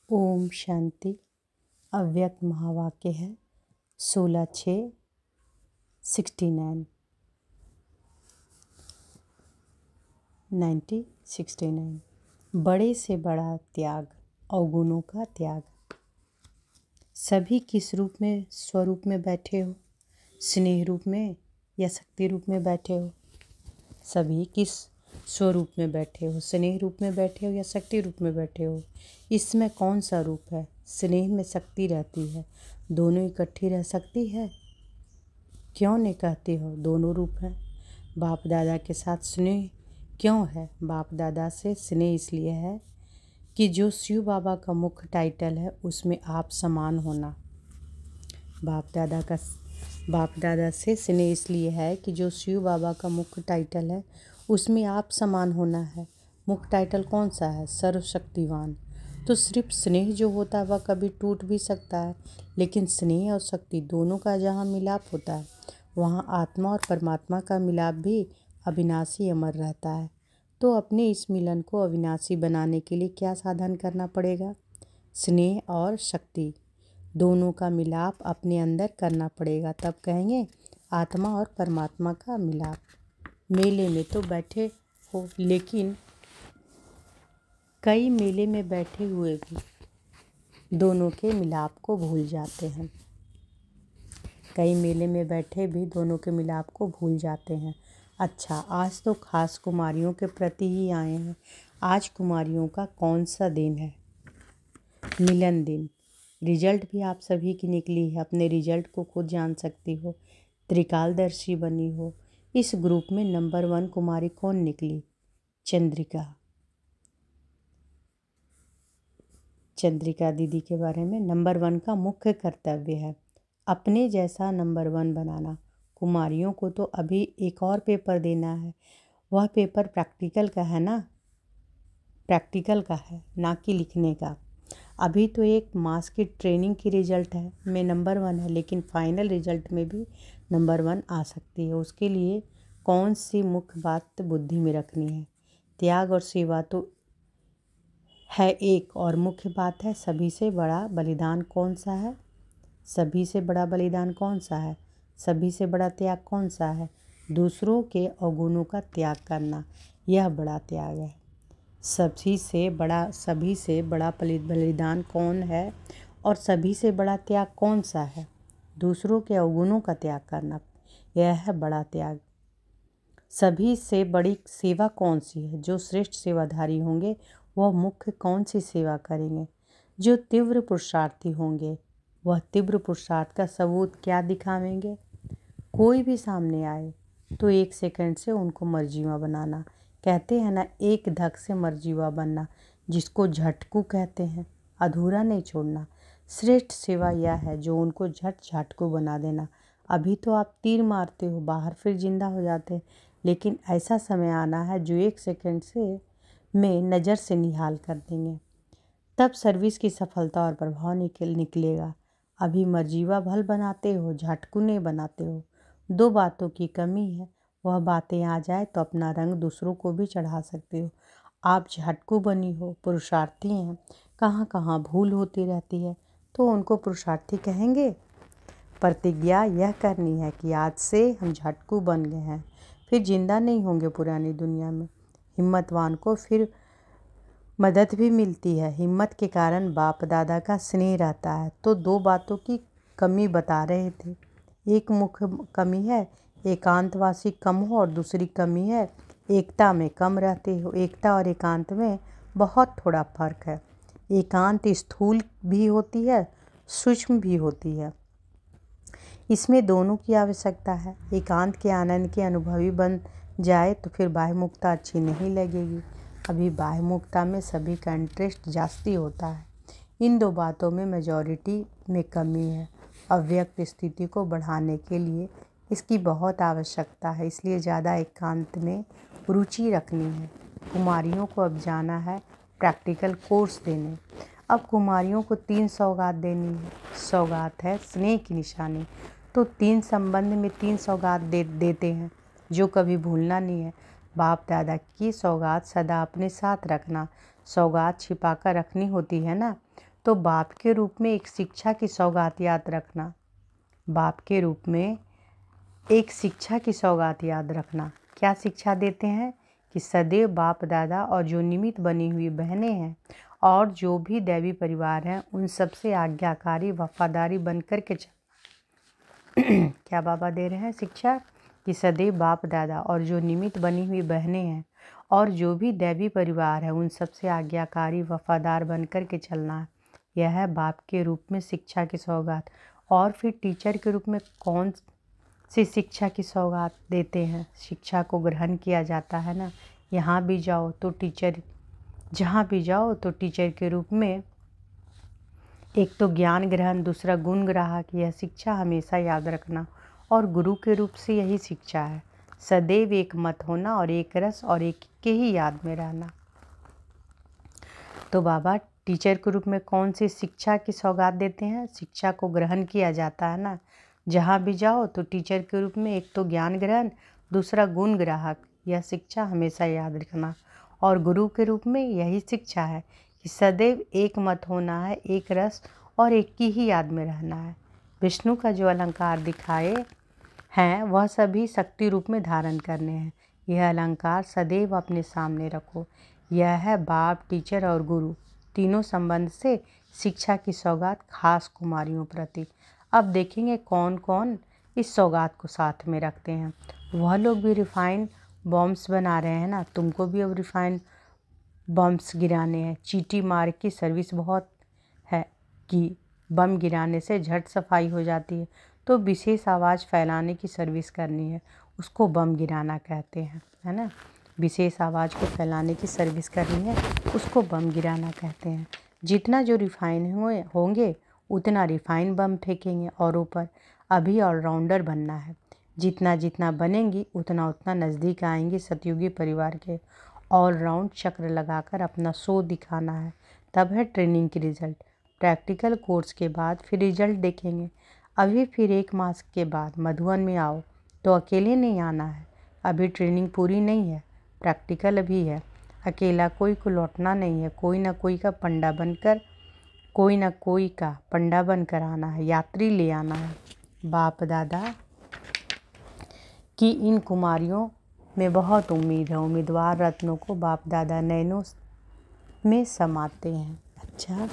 ओम शांति। अव्यक्त महावाक्य है 16/6/69 बड़े से बड़ा त्याग, अवगुणों का त्याग। सभी किस रूप में, स्वरूप में बैठे हो? स्नेह रूप में या शक्ति रूप में बैठे हो? सभी किस स्वरूप में बैठे हो? स्नेह रूप में बैठे हो या शक्ति रूप में बैठे हो? इसमें कौन सा रूप है? स्नेह में शक्ति रहती है, दोनों इकट्ठी रह सकती है? क्यों नहीं कहती हो दोनों रूप हैं? बाप दादा के साथ स्नेह क्यों है? बाप दादा से स्नेह इसलिए है कि जो शिव बाबा का मुख्य टाइटल है उसमें आप समान होना। बाप दादा से स्नेह इसलिए है कि जो शिव बाबा का मुख्य टाइटल है उसमें आप समान होना है। मुख्य टाइटल कौन सा है? सर्वशक्तिवान। तो सिर्फ स्नेह जो होता है वह कभी टूट भी सकता है, लेकिन स्नेह और शक्ति दोनों का जहाँ मिलाप होता है वहाँ आत्मा और परमात्मा का मिलाप भी अविनाशी अमर रहता है। तो अपने इस मिलन को अविनाशी बनाने के लिए क्या साधन करना पड़ेगा? स्नेह और शक्ति दोनों का मिलाप अपने अंदर करना पड़ेगा, तब कहेंगे आत्मा और परमात्मा का मिलाप। मेले में तो बैठे हो, लेकिन कई मेले में बैठे हुए भी दोनों के मिलाप को भूल जाते हैं। कई मेले में बैठे भी दोनों के मिलाप को भूल जाते हैं। अच्छा, आज तो खास कुमारियों के प्रति ही आए हैं। आज कुमारियों का कौन सा दिन है? मिलन दिन। रिजल्ट भी आप सभी की निकली है, अपने रिजल्ट को खुद जान सकती हो। त्रिकालदर्शी बनी हो। इस ग्रुप में नंबर 1 कुमारी कौन निकली? चंद्रिका दीदी के बारे में नंबर 1 का मुख्य कर्तव्य है अपने जैसा नंबर 1 बनाना। कुमारियों को तो अभी एक और पेपर देना है। वह पेपर प्रैक्टिकल का है ना, ना कि लिखने का। अभी तो एक मास की ट्रेनिंग की रिजल्ट है में नंबर 1 है, लेकिन फाइनल रिजल्ट में भी नंबर 1 आ सकती है। उसके लिए कौन सी मुख्य बात बुद्धि में रखनी है? त्याग और सेवा तो है एक, और मुख्य बात है सभी से बड़ा बलिदान कौन सा है? सभी से बड़ा बलिदान कौन सा है? सभी से बड़ा त्याग कौन सा है? दूसरों के अवगुणों का त्याग करना, यह बड़ा त्याग है। सभी से बड़ा बलिदान कौन है और सभी से बड़ा त्याग कौन सा है? दूसरों के अवगुणों का त्याग करना, यह है बड़ा त्याग। सभी से बड़ी सेवा कौन सी है? जो श्रेष्ठ सेवाधारी होंगे वह मुख्य कौन सी सेवा करेंगे? जो तीव्र पुरुषार्थी होंगे वह तीव्र पुरुषार्थ का सबूत क्या दिखावेंगे? कोई भी सामने आए तो 1 सेकंड से उनको मर्जीवा बनाना। कहते हैं ना, एक धक से मर्जीवा बनना, जिसको झटकू कहते हैं। अधूरा नहीं छोड़ना। श्रेष्ठ सेवा यह है जो उनको झटकू बना देना। अभी तो आप तीर मारते हो बाहर, फिर जिंदा हो जाते हैं, लेकिन ऐसा समय आना है जो 1 सेकंड से में नज़र से निहाल कर देंगे। तब सर्विस की सफलता और प्रभाव निकलेगा। अभी मर्जीवा भल बनाते हो, झटकू नहीं बनाते हो। 2 बातों की कमी है। वह बातें आ जाए तो अपना रंग दूसरों को भी चढ़ा सकते हो। आप झटकू बनी हो, पुरुषार्थी हैं, कहाँ कहाँ भूल होती रहती है, तो उनको पुरुषार्थी कहेंगे? प्रतिज्ञा यह करनी है कि आज से हम झटकू बन गए हैं, फिर जिंदा नहीं होंगे पुरानी दुनिया में। हिम्मतवान को फिर मदद भी मिलती है। हिम्मत के कारण बाप दादा का स्नेह रहता है। तो 2 बातों की कमी बता रहे थे। एक मुख्य कमी है एकांतवासी कम हो, और दूसरी कमी है एकता में कम रहते हो। एकता और एकांत में बहुत थोड़ा फर्क है। एकांत स्थूल भी होती है, सूक्ष्म भी होती है। इसमें दोनों की आवश्यकता है। एकांत के आनंद के अनुभवी बन जाए तो फिर बाह्यमुखता अच्छी नहीं लगेगी। अभी बाह्यमुखता में सभी का इंटरेस्ट जास्ती होता है। इन 2 बातों में मेजॉरिटी में कमी है। अव्यक्त स्थिति को बढ़ाने के लिए इसकी बहुत आवश्यकता है, इसलिए ज़्यादा एकांत में रुचि रखनी है। कुमारियों को अब जाना है प्रैक्टिकल कोर्स देने। अब कुमारियों को 3 सौगात देनी है। सौगात है स्नेह की निशानी, तो 3 संबंध में 3 सौगात देते हैं जो कभी भूलना नहीं है। बाप दादा की सौगात सदा अपने साथ रखना। सौगात छिपा कर रखनी होती है ना, तो बाप के रूप में एक शिक्षा की सौगात याद रखना। बाप के रूप में एक शिक्षा की सौगात याद रखना। क्या शिक्षा देते हैं कि सदैव बाप दादा और जो निमित्त बनी हुई बहनें हैं और जो भी दैवी परिवार हैं उन सबसे आज्ञाकारी वफादारी बनकर के चलना। क्या बाबा दे रहे हैं शिक्षा कि सदैव बाप दादा और जो निमित्त बनी हुई बहनें हैं और जो भी दैवी परिवार है उन सबसे आज्ञाकारी वफादार बनकर के चलना है। यह है बाप के रूप में शिक्षा की सौगात। और फिर टीचर के रूप में कौन सी शिक्षा की सौगात देते हैं? शिक्षा को ग्रहण किया जाता है ना। यहाँ भी जाओ तो टीचर, जहाँ भी जाओ तो टीचर के रूप में एक तो ज्ञान ग्रहण, दूसरा गुण ग्राहक, यह शिक्षा हमेशा याद रखना। और गुरु के रूप से यही शिक्षा है, सदैव एक मत होना और एक रस और एक के ही याद में रहना। तो बाबा टीचर के रूप में कौन सी शिक्षा की सौगात देते हैं? शिक्षा को ग्रहण किया जाता है ना। जहाँ भी जाओ तो टीचर के रूप में एक तो ज्ञान ग्रहण, दूसरा गुण ग्राहक, यह शिक्षा हमेशा याद रखना। और गुरु के रूप में यही शिक्षा है कि सदैव एक मत होना है, एक रस और एक की ही याद में रहना है। विष्णु का जो अलंकार दिखाए हैं वह सभी शक्ति रूप में धारण करने हैं। यह अलंकार सदैव अपने सामने रखो। यह है बाप, टीचर और गुरु तीनों संबंध से शिक्षा की सौगात खास कुमारियों प्रति। अब देखेंगे कौन कौन इस सौगात को साथ में रखते हैं। वह लोग भी रिफाइंड बॉम्ब्स बना रहे हैं ना, तुमको भी अब रिफाइंड बम्स गिराने हैं। चीटी मार्ग की सर्विस बहुत है कि बम गिराने से झट सफाई हो जाती है, तो विशेष आवाज़ फैलाने की सर्विस करनी है, उसको बम गिराना कहते हैं, है ना। विशेष आवाज़ को फैलाने की सर्विस करनी है, उसको बम गिराना कहते हैं। जितना जो रिफाइन होंगे उतना रिफाइन बम फेंकेंगे और ऊपर अभी ऑलराउंडर बनना है। जितना जितना बनेंगी उतना उतना नज़दीक आएंगी सतयुगी परिवार के। ऑलराउंड चक्र लगाकर अपना शो दिखाना है, तब है ट्रेनिंग की रिज़ल्ट। प्रैक्टिकल कोर्स के बाद फिर रिज़ल्ट देखेंगे। अभी फिर 1 मास के बाद मधुबन में आओ तो अकेले नहीं आना है, अभी ट्रेनिंग पूरी नहीं है, प्रैक्टिकल अभी है। अकेला कोई को लौटना नहीं है, कोई ना कोई का पंडा बनकर आना है, यात्री ले आना है। बाप दादा की इन कुमारियों में बहुत उम्मीद है। उम्मीदवार रत्नों को बाप दादा नैनों में समाते हैं। अच्छा।